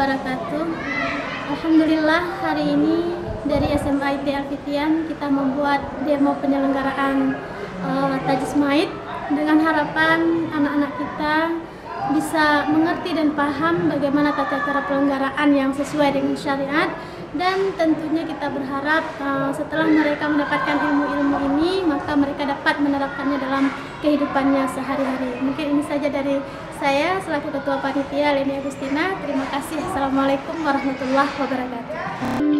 wabarakatuh. Alhamdulillah hari ini dari SMA IT Alfitian kita membuat demo penyelenggaraan Tajis Maid dengan harapan anak-anak kita bisa mengerti dan paham bagaimana tata cara pelenggaraan yang sesuai dengan syariat, dan tentunya kita berharap setelah mereka mendapatkan ilmu-ilmu ini maka mereka dapat menerapkannya dalam kehidupannya sehari-hari. Mungkin ini saja dari saya selaku Ketua Panitia Leni Agustina. Terima kasih. Assalamualaikum warahmatullahi wabarakatuh.